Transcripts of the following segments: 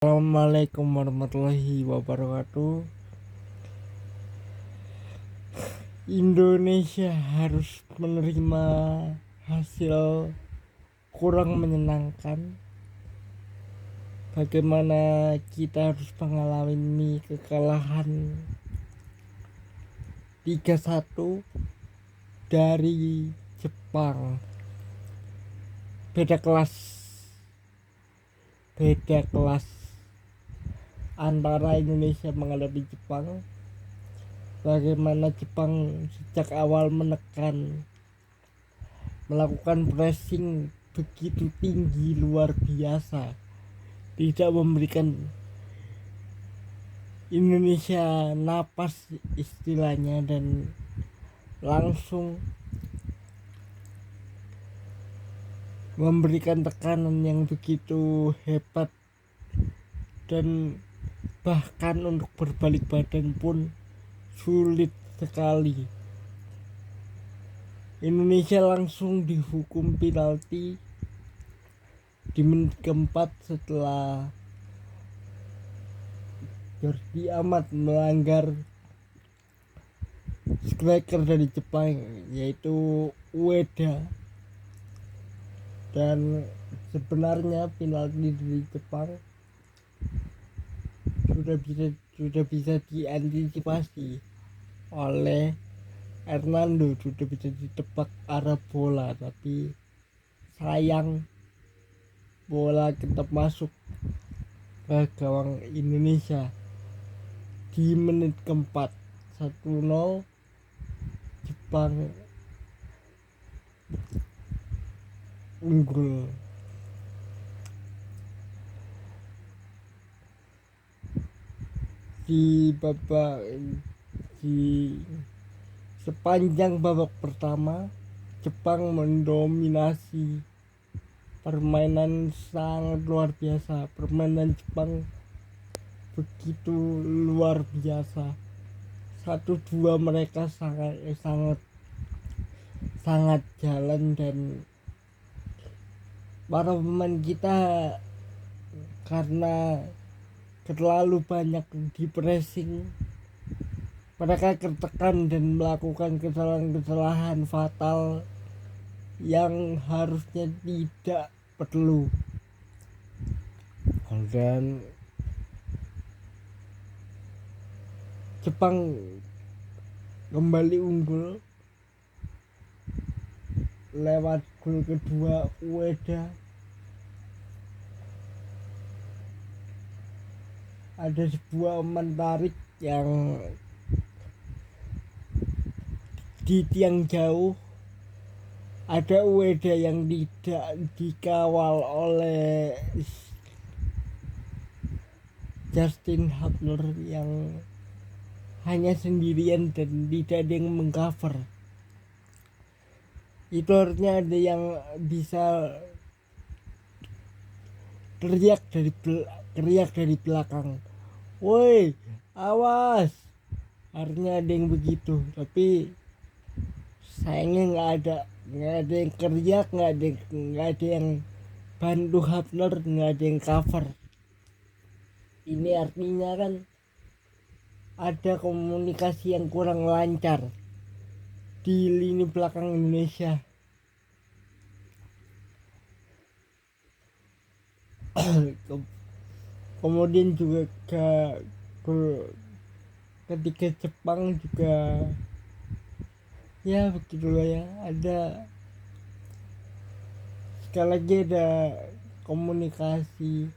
Assalamualaikum warahmatullahi wabarakatuh. Indonesia harus menerima hasil kurang menyenangkan. Bagaimana kita harus mengalami kekalahan 3-1 dari Jepang. Beda kelas antara Indonesia menghadapi Jepang. Bagaimana Jepang sejak awal menekan, melakukan pressing begitu tinggi luar biasa, tidak memberikan Indonesia napas istilahnya, dan langsung memberikan tekanan yang begitu hebat, dan bahkan untuk berbalik badan pun sulit sekali. Indonesia langsung dihukum penalti di menit keempat setelah Jordi Amat melanggar striker dari Jepang yaitu Ueda. Dan sebenarnya penalti dari Jepang sudah bisa diantisipasi oleh Hernando, sudah bisa ditebak arah bola, tapi sayang bola tetap masuk ke gawang Indonesia di menit keempat. 1-0 Jepang unggul. Di sepanjang babak pertama, Jepang mendominasi. Permainan sangat luar biasa. Permainan Jepang begitu luar biasa. 1-2 mereka sangat jalan, dan para pemain kita karena terlalu banyak di pressing, mereka tertekan dan melakukan kesalahan fatal yang harusnya tidak perlu. Dan Jepang kembali unggul lewat gol kedua Ueda. Ada sebuah umpan tarik yang di tiang jauh, ada Ueda yang tidak dikawal oleh Justin Hubner yang hanya sendirian dan tidak ada yang mengcover. Itu harusnya ada yang bisa teriak dari belakang, woi awas, harusnya ada yang begitu. Tapi sayangnya nggak ada yang teriak, nggak ada yang bantu Hubner, nggak ada yang cover. Ini artinya kan ada komunikasi yang kurang lancar di lini belakang Indonesia. Kemudian juga ketika Jepang juga ya begitulah ya, ada sekali lagi ada komunikasi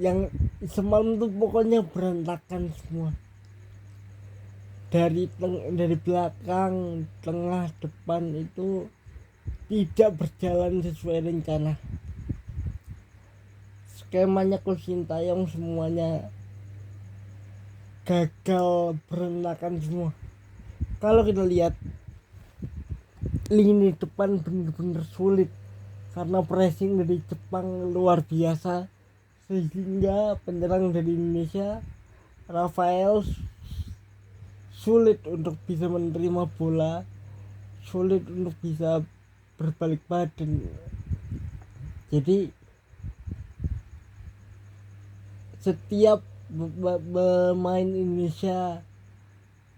yang semalam tuh pokoknya berantakan semua, dari belakang, tengah, depan itu tidak berjalan sesuai rencana. Skemanya Coach Sintayong semuanya gagal, berantakan semua. Kalau kita lihat lini depan benar-benar sulit karena pressing dari Jepang luar biasa, sehingga penyerang dari Indonesia Rafael sulit untuk bisa menerima bola, sulit untuk bisa berbalik badan. Jadi setiap pemain Indonesia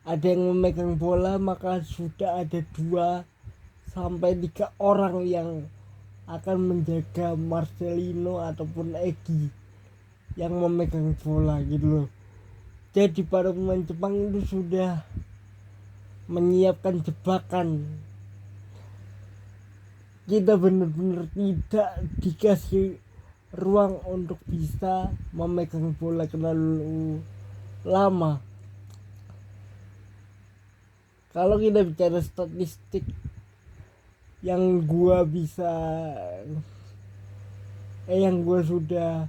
ada yang memegang bola, maka sudah ada 2 sampai 3 orang yang akan menjaga Marcelino ataupun Egy yang memegang bola gitu loh. Jadi para pemain Jepang itu sudah menyiapkan jebakan. Kita benar-benar tidak dikasih ruang untuk bisa memegang bola terlalu lama. Kalau kita bicara statistik yang gua sudah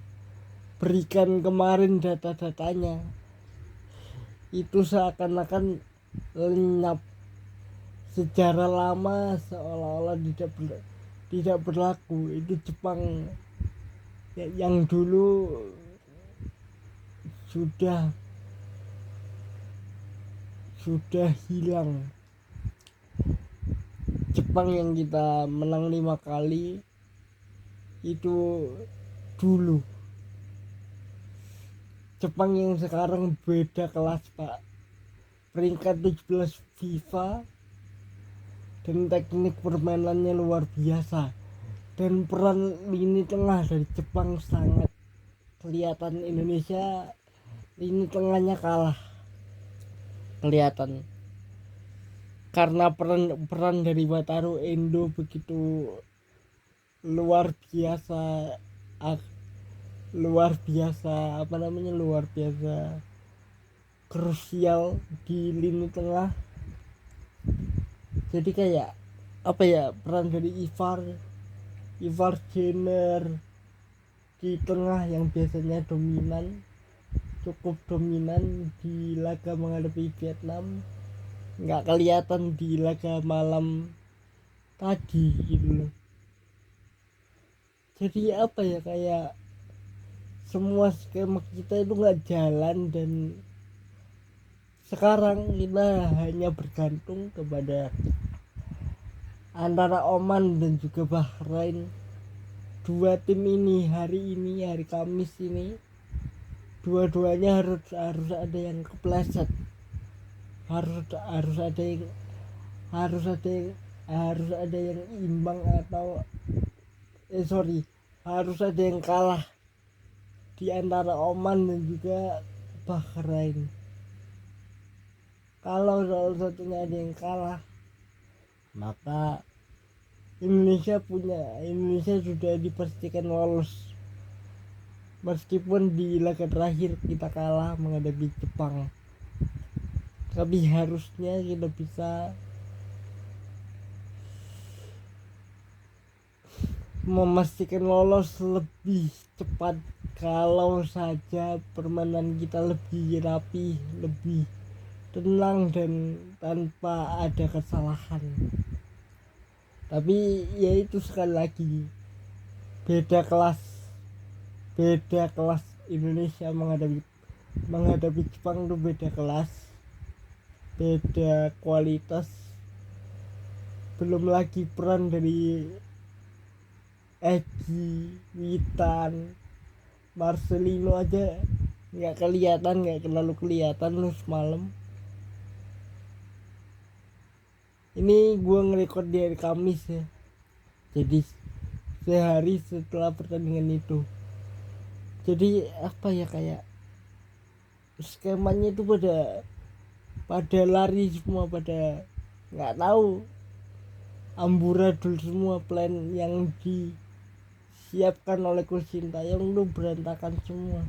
berikan kemarin data-datanya, itu seakan-akan lenyap. Sejarah lama seolah-olah tidak berlaku. Itu Jepang yang dulu sudah hilang. Jepang yang kita menang 5 kali itu dulu. Jepang yang sekarang beda kelas, Pak. Peringkat 17 FIFA dan teknik permainannya luar biasa. Dan peran lini tengah dari Jepang sangat kelihatan. Indonesia lini tengahnya kalah. Kelihatan. Karena peran dari Wataru Endo begitu luar biasa krusial di lini tengah. Jadi kayak peran dari Ivar Jenner di tengah yang biasanya cukup dominan di laga menghadapi Vietnam, nggak kelihatan di laga malam tadi gitu loh. Jadi kayak semua skema kita itu nggak jalan, dan sekarang kita hanya bergantung kepada antara Oman dan juga Bahrain. 2 tim ini hari Kamis ini dua-duanya harus ada yang kepleset, harus ada yang imbang atau harus ada yang kalah di antara Oman dan juga Bahrain. Kalau salah satunya ada yang kalah, maka Indonesia sudah dipastikan lolos. Meskipun di laga terakhir kita kalah menghadapi Jepang, tapi harusnya kita bisa memastikan lolos lebih cepat kalau saja permainan kita lebih rapi, lebih tenang dan tanpa ada kesalahan. Tapi ya itu sekali lagi beda kelas Indonesia menghadapi Jepang itu beda kelas, beda kualitas. Belum lagi peran dari Egy, Witan, Marcelino aja nggak terlalu kelihatan loh semalam. Ini gue ngerekord di hari Kamis ya, jadi sehari setelah pertandingan itu. Jadi kayak skemanya itu pada lari semua, pada nggak tahu, amburadul semua. Plan yang disiapkan oleh Coach Sintayong itu berantakan semua.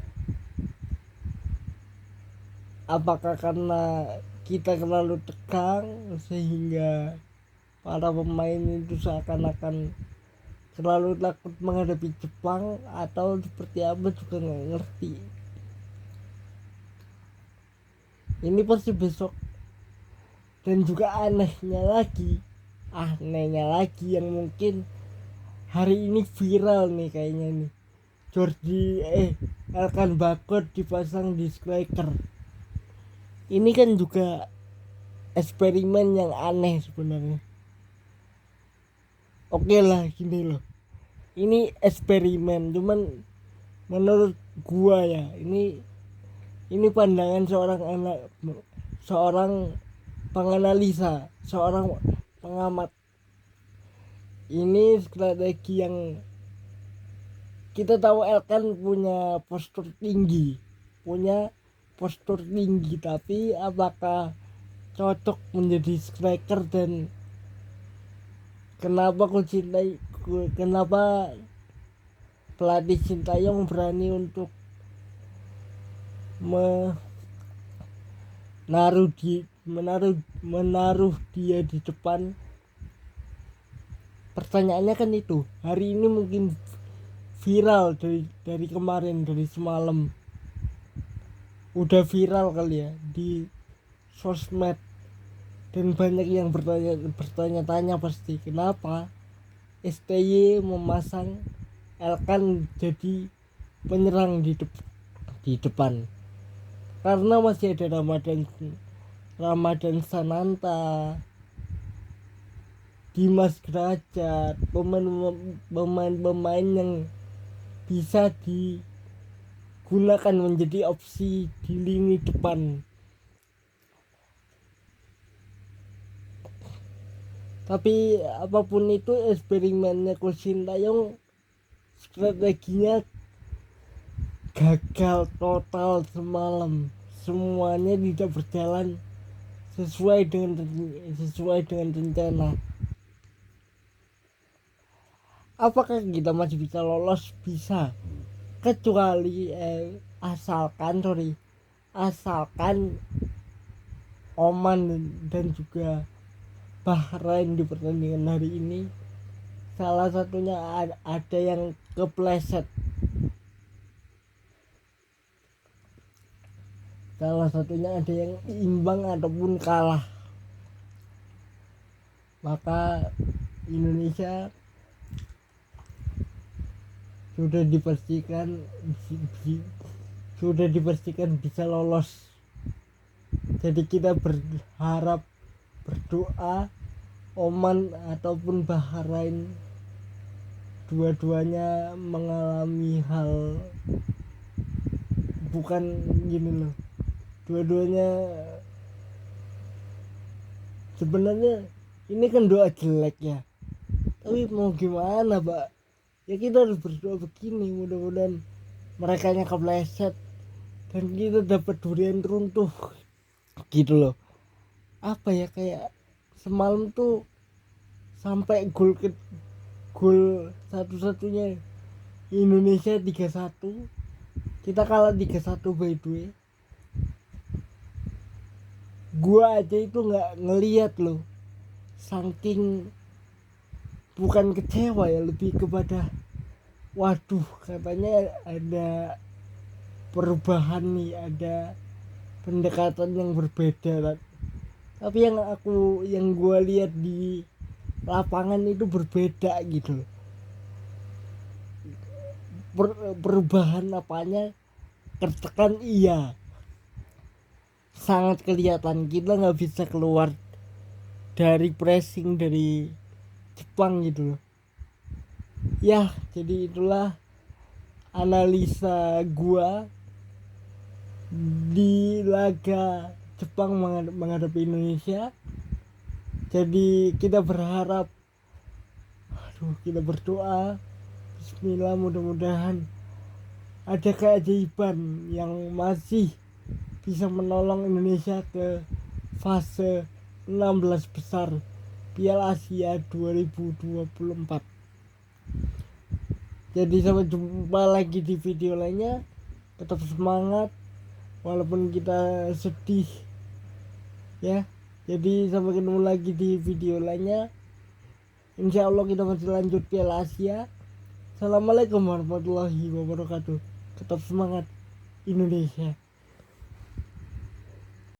Apakah karena kita terlalu tegang sehingga para pemain itu seakan-akan terlalu takut menghadapi Jepang, atau seperti apa juga nggak ngerti. Ini pasti besok. Dan juga anehnya lagi yang mungkin hari ini viral nih kayaknya nih, Elkan Bagot dipasang di striker. Ini kan juga eksperimen yang aneh sebenarnya. Oke lah, gini loh, ini eksperimen, cuman menurut gua ya, ini pandangan seorang penganalisa, seorang pengamat. Ini strategi yang kita tahu Elkan punya postur tinggi, tapi apakah cocok menjadi striker? Dan kenapa pelatih Sintayong berani untuk menaruh dia di depan? Pertanyaannya kan itu. Hari ini mungkin viral dari kemarin, dari semalam udah viral kali ya di sosmed, dan banyak yang bertanya-tanya pasti kenapa STY memasang Elkan jadi penyerang di depan. Karena masih ada Ramadan Sananta, Dimas Derajat, pemain-pemain yang bisa digunakan menjadi opsi di lini depan. Tapi apapun itu, eksperimennya Coach Sintayong, strateginya gagal total semalam. Semuanya tidak berjalan sesuai dengan rencana. Apakah kita masih bisa lolos? Bisa, kecuali asalkan Oman dan juga Bahrain di pertandingan hari ini salah satunya ada yang kepleset, salah satunya ada yang imbang ataupun kalah, maka Indonesia sudah dipastikan bisa lolos. Jadi kita berdoa Oman ataupun Bahrain dua-duanya mengalami hal bukan gini loh. Dua-duanya sebenarnya ini kan doa jelek ya. Tapi mau gimana, Pak? Ya kita harus berdoa begini, mudah-mudahan mereka nya kepleset dan kita dapat durian runtuh gitu loh. Apa ya, kayak semalam tuh sampai gol satu-satunya Indonesia 3-1, kita kalah 3-1 by the way. Gua aja itu nggak ngelihat loh, saking bukan kecewa ya, lebih kepada waduh, katanya ada perubahan nih, ada pendekatan yang berbeda. Tapi yang gue lihat di lapangan itu berbeda gitu. Perubahan apanya tertekan, iya, sangat kelihatan. Kita nggak bisa keluar dari pressing dari Jepang gitu loh ya. Jadi itulah analisa gua di laga Jepang menghadapi Indonesia. Jadi kita berdoa bismillah, mudah-mudahan ada keajaiban yang masih bisa menolong Indonesia ke fase 16 besar Piala Asia 2024. Jadi sampai jumpa lagi di video lainnya. Tetap semangat walaupun kita sedih ya. Jadi sampai ketemu lagi di video lainnya. Insya Allah kita masih lanjut Piala Asia. Assalamualaikum warahmatullahi wabarakatuh. Tetap semangat Indonesia.